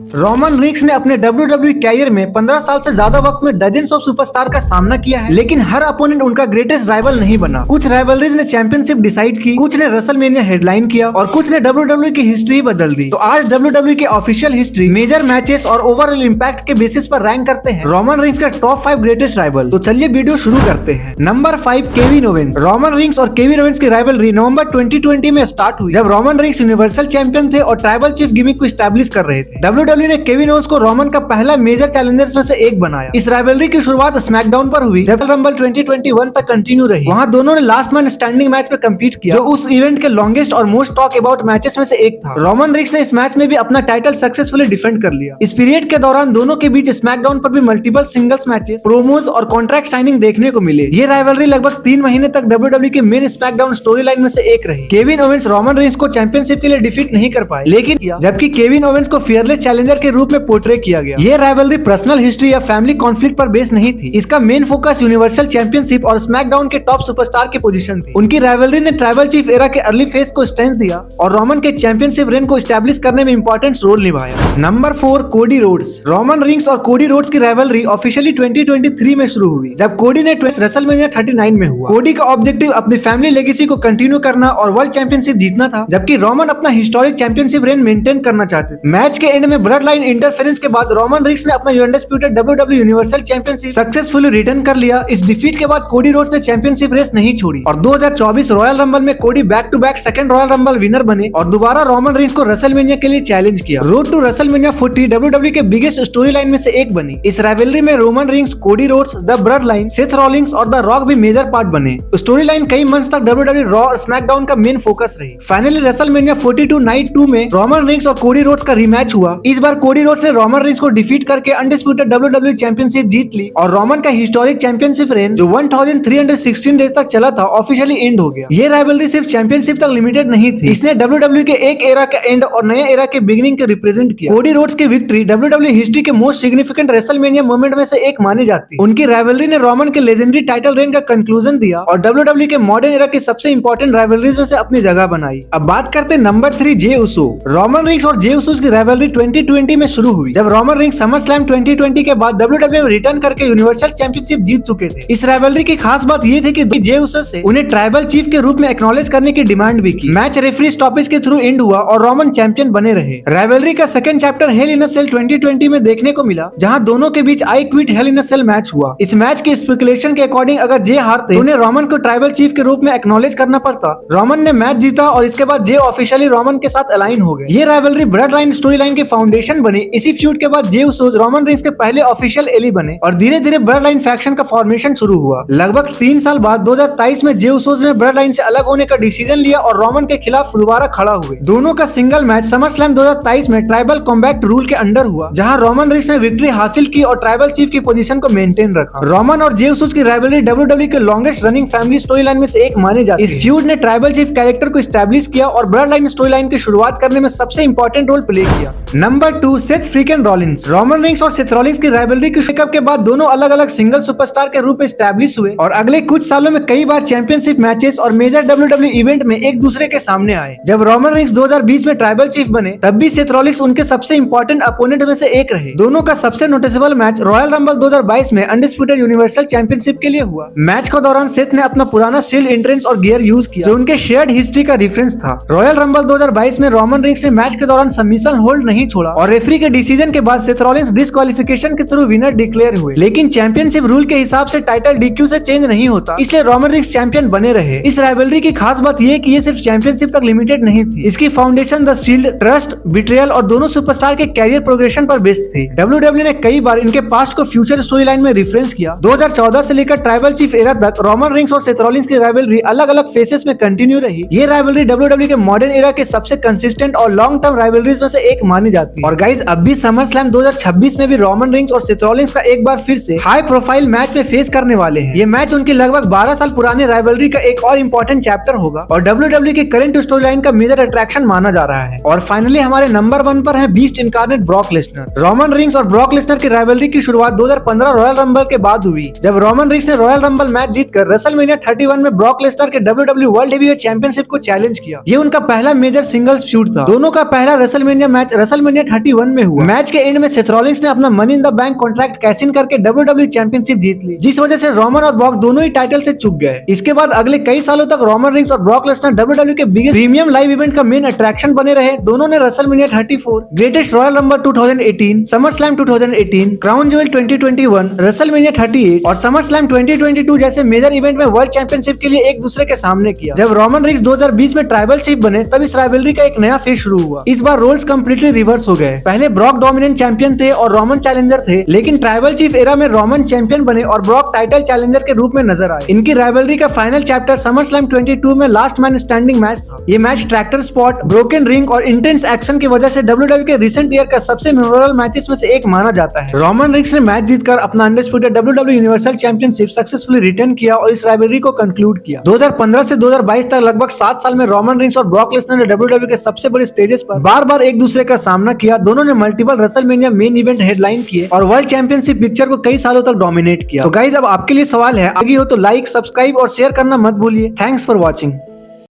Roman rings ने अपने WWE career में 15 साल से ज्यादा वक्त में डजन्स ऑफ सुपरस्टार का सामना किया है, लेकिन हर अपोनेंट उनका ग्रेटेस्ट राइवल नहीं बना। कुछ राइवलरीज ने चैंपियनशिप डिसाइड की, कुछ ने रेसलमेनिया हेडलाइन किया और कुछ ने WWE की हिस्ट्री बदल दी। तो आज WWE की ऑफिशियल हिस्ट्री, मेजर मैचेस और ओवरऑल इम्पैक्ट के बेसिस पर रैंक करते हैं रोमन रिंग्स का टॉप 5 ग्रेटेस्ट राइवल। तो चलिए वीडियो शुरू करते हैं। Number 5, Kevin Owens. Roman Reigns और केविन ओवेंस की राइवलरी नवंबर 2020 में स्टार्ट हुई, जब रोमन रिंग्स यूनिवर्सल चैंपियन थे और ट्राइबल चीफ गिमिक को स्टैब्लिश कर रहे थे। WWE ने केविन ओवेंस को रोमन का पहला मेजर चैलेंजर्स में से एक बनाया। इस राइवलरी की शुरुआत स्मैकडाउन पर हुई, जब रंबल 2021 तक कंटिन्यू रही। वहां दोनों ने लास्ट मैन स्टैंडिंग मैच में कंपीट किया, जो उस इवेंट के लॉन्गेस्ट और मोस्ट टॉक अबाउट मैचेस में से एक था। रोमन रिंग्स ने इस मैच में भी अपना टाइटल सक्सेसफुली डिफेंड कर लिया। इस पीरियड के दौरान दोनों के बीच स्मैकडाउन पर भी मल्टीपल सिंगल्स मैचेस, प्रोमोज और कॉन्ट्रैक्ट साइनिंग देखने को मिले। ये राइवलरी लगभग 3 महीने तक WWE की मेन स्मैकडाउन स्टोरी लाइन में से एक रही। केविन ओवेंस रोमन रिंग्स को चैंपियनशिप के लिए डिफीट नहीं कर पाए, लेकिन जबकि केविन ओवेंस को फियरलेस चैलेंजर के रूप में पोर्ट्रे किया गया। ये राइवलरी पर्सनल हिस्ट्री या फैमिली कॉन्फ्लिक्ट पर बेस नहीं थी। इसका मेन फोकस यूनिवर्सल चैंपियनशिप और स्मैकडाउन के टॉप सुपरस्टार की पोजीशन थी। उनकी राइवलरी ने ट्राइबल चीफ एरा के अर्ली फेज को स्ट्रेंथ दिया और रोमन के चैंपियनशिप रेन को स्टैब्लिश करने में इंपॉर्टेंट रोल निभाया। Number 4, Cody Rhodes. Roman Reigns और कोडी रोड्स की राइवलरी ऑफिशियली 2023 में शुरू हुई, जब कोडी ने रेसलमेनिया 39 में हुआ। कोडी का ऑब्जेक्टिव अपनी फैमिली लेगेसी को कंटिन्यू करना और वर्ल्ड चैंपियनशिप जीतना था, जबकि रोमन अपना हिस्टोरिक चैंपियनशिप रेन मेंटेन करना चाहते थे। मैच के एंड में ब्लड लाइन इंटरफेरेंस के बाद रोमन रिंग्स ने अपना undisputed WWE universal championship successfully return कर लिया। इस डिफीट के बाद कोडी रोड्स ने चैंपियनशिप रेस नहीं छोड़ी और 2024 रॉयल रंबल में Cody back to back second Royal Rumble winner बने और दोबारा रोमन रिंग्स को रेसलमेनिया के लिए चैलेंज किया। रोड टू रेसलमेनिया 40 WWE के बिगेस्ट स्टोरी लाइन में से एक बनी। इस राइवलरी में Roman rings, Cody Rhodes, the blood line, Seth Rawlings और द रॉक भी मेजर पार्ट बने। स्टोरी लाइन कई मंथ्स तक WWE रॉ और स्मैकडाउन का मेन फोकस रही। फाइनली रेसलमेनिया 42 नाइट 2 में रोमन रिंग्स और कोडी रोड्स का रीमैच हुआ। इस बार कोडी रोड्स ने रोमन रिंग्स को डिफीट करके अनडिस्प्यूटेड WWE चैंपियनशिप जीत ली और रोमन का हिस्टोरिक चैंपियनशिप रेन, जो 1316 डेज तक चला था, ऑफिशियली एंड हो गया। ये राइवलरी सिर्फ चैंपियनशिप तक लिमिटेड नहीं थी, इसने WWE के एक एरा का एंड और नया एरा के बिगिनिंग को रिप्रेजेंट किया। कोडी रोड्स की विक्ट्री WWE हिस्ट्री के मोस्ट सिग्निफिकेंट रेसलमेनिया मोमेंट में से एक मानी जाती है। उनकी राइवलरी ने रोमन के लेजेंडरी टाइटल रेन का कंक्लूजन दिया और WWE के मॉडर्न एरा की सबसे इंपॉर्टेंट राइवलरीज में से अपनी जगह बनाई। अब बात करते हैं नंबर 3, जे उसो। रोमन रिंग्स और जे उसो की राइवलरी 2020 में शुरू हुई, जब रोमन रिंग्स समर स्लैम 2020 के बाद WWE में रिटर्न करके यूनिवर्सल चैंपियनशिप जीत चुके थे। इस राइवलरी की खास बात ये थी कि जे उसो से उन्हें ट्राइबल चीफ के रूप में एक्नॉलेज करने की डिमांड भी की। मैच रेफरी स्टॉपेज के थ्रू एंड हुआ और रोमन चैंपियन बने रहे। राइवलरी का second chapter Hell in a Cell 2020 में देखने को मिला, जहां दोनों के बीच I quit Hell in a Cell match हुआ। इस मैच के स्पेकुलेशन के अकॉर्डिंग अगर जे हारते तो उन्हें रोमन को ट्राइबल चीफ के रूप में एक्नॉलेज करना पड़ता। रोमन ने मैच जीता और इसके बाद जे ऑफिशियली रोमन के साथ अलाइन हो गए। ये rivalry blood line story line के फाउंडेशन बनी। इसी फ्यूड के बाद जे उसो रोमन रिंग्स के पहले ऑफिशियल एली बने और धीरे धीरे ब्लड लाइन फैक्शन का फॉर्मेशन शुरू हुआ। लगभग 3 साल बाद 2023 में जे उसोस ने ब्लड लाइन से अलग होने का डिसीजन लिया और रोमन के खिलाफ दोबारा खड़ा हुए। दोनों का सिंगल मैच समर स्लैम 2023 में ट्राइबल कॉम्बैट रूल के अंडर हुआ, जहां रोमन रिंग्स ने विक्ट्री हासिल की और ट्राइबल चीफ की पोजीशन को मेंटेन रखा। रोमन और जे उसोस की राइवलरी WWE के longest running family story line में से एक मानी जाती है। इस फ्यूड ने ट्राइबल चीफ कैरेक्टर को एस्टैब्लिश किया और ब्लड लाइन स्टोरी लाइन की शुरुआत करने में सबसे इंपॉर्टेंट रोल प्ले किया। Number 2, Seth Freakin Rollins. Roman Reigns और सेथ रॉलिंस की राइवलरी की ब्रेकअप के बाद दोनों अलग अलग सिंगल सुपरस्टार के रूप में एस्टैब्लिश हुए और अगले कुछ सालों में कई बार चैंपियनशिप मैचेस और मेजर WWE इवेंट में एक दूसरे के सामने आए। जब रोमन रिंग्स 2020 में ट्राइबल चीफ बने, तब भी सेथ रॉलिंस उनके सबसे इंपॉर्टेंट अपोनेंट में से एक रहे। दोनों का सबसे नोटिसेबल मैच रॉयल रंबल 2022 में अनडिस्प्यूटेड यूनिवर्सल चैंपियनशिप के लिए हुआ। मैच के दौरान सेथ ने अपना पुराना शील्ड एंट्रेंस और गियर यूज किया, जो उनके शेयर्ड हिस्ट्री का रेफरेंस था। रॉयल रंबल 2022 में रोमन रिंग्स ने मैच के दौरान सबमिशन होल्ड नहीं छोड़ा और रेफरी के डिसीजन के बाद सेथ रॉलिंस डिस्क्वालिफिकेशन के थ्रू विनर डिक्लेयर हुए। लेकिन चैंपियनशिप रूल के हिसाब से टाइटल DQ से चेंज नहीं होता, इसलिए रोमन रिंग्स चैंपियन बने रहे। इस राइवलरी की खास बात यह कि ये सिर्फ चैंपियनशिप तक लिमिटेड नहीं थी। इसकी foundation the shield, trust, betrayal और दोनों सुपरस्टार के कैरियर प्रोग्रेशन पर बेस्ड थी। WWE ने कई बार इनके पास्ट को फ्यूचर स्टोरी लाइन में रेफरेंस किया। 2014 से लेकर ट्राइबल चीफ एरा तक रोमन रिंग्स और सेथ रॉलिंस की राइवलरी अलग अलग फेसेस में कंटिन्यू रही। ये राइवलरी WWE के मॉडर्न एरा के सबसे कंसिस्टेंट और लॉन्ग टर्म राइवलरीज में से एक मानी जाती है। और गाइज, अब भी समर स्लैम 2026 में भी रोमन रिंग्स और सेथ रॉलिंस का एक बार फिर से हाई प्रोफाइल मैच में फेस करने वाले हैं। ये मैच उनकी लगभग 12 साल पुराने राइवलरी का एक और इम्पोर्टेंट चैप्टर होगा और WWE के करंट स्टोरी लाइन का मेजर अट्रैक्शन माना जा रहा है। और फाइनली हमारे नंबर 1 पर है beast incarnate Brock Lesnar. Roman Reigns और ब्रॉक लेसनर की राइवलरी की शुरुआत 2015 रॉयल रंबल के बाद हुई, जब रोमन रिंग्स ने रॉयल रंबल मैच जीतकर रेसलमेनिया 31 में ब्रॉक लेसनर के WWE वर्ल्ड हेवीवेट चैंपियनशिप को चैलेंज किया। ये उनका पहला मेजर सिंगल्स फ्यूड था। दोनों का पहला रेसलमेनिया मैच रेसलमेनिया 31 में हुआ। मैच के एंड में सेथ रॉलिंस ने अपना money in the bank contract cash in करके WWE चैंपियनशिप जीत ली, जिस वजह से रोमन और ब्रॉक दोनों ही टाइटल से चूक गए। इसके बाद अगले कई सालों तक रोमन रिंग्स और ब्रॉक लेसनर WWE के बिगेस्ट प्रीमियम लाइव इवेंट का मेन अट्रैक्शन बने रहे। दोनों ने WrestleMania 34, greatest royal rumble 2018, summer slam 2018, crown jewel 2021, WrestleMania 38 और समर स्लैम 2022 जैसे मेजर इवेंट में वर्ल्ड चैंपियनशिप के लिए एक दूसरे के सामने किया। जब रोमन रिंग्स 2020 में ट्राइबल चीफ बने तब इस राइवलरी का एक नया फेज शुरू हुआ। इस बार रोल्स कंप्लीटली रिवर्स हो गए। पहले ब्रॉक डोमिनेंट चैंपियन थे और रोमन चैलेंजर थे, लेकिन ट्राइबल चीफ एरा में रोमन चैंपियन बने और ब्रॉक टाइटल चैलेंजर के रूप में नजर आए। इनकी राइवलरी का फाइनल चैप्टर समर स्लैम 22 में लास्ट मैन स्टैंडिंग मैच था। ये match tractor spot, broken ring और इंटेंस एक्शन की वजह से WWE के रिसेंट ईयर का सबसे मेमोरेबल मैचेस में से एक माना जाता है। रोमन रिंग्स ने मैच जीतकर अपना undisputed WWE universal championship successfully retain किया और इस राइवलरी को कंक्लूड किया। 2015 से 2022 तक लगभग 7 साल में रोमन रिंग्स और ब्रॉक लेसनर ने WWE के सबसे बड़े स्टेजेस पर बार बार एक दूसरे का सामना किया। दोनों ने multiple WrestleMania main event headline किए और वर्ल्ड चैंपियनशिप पिक्चर को कई सालों तक डोमिनेट किया। तो गाइस, अब आपके लिए सवाल है, आगे हो तो लाइक, सब्सक्राइब और शेयर करना मत भूलिए। Thanks for watching.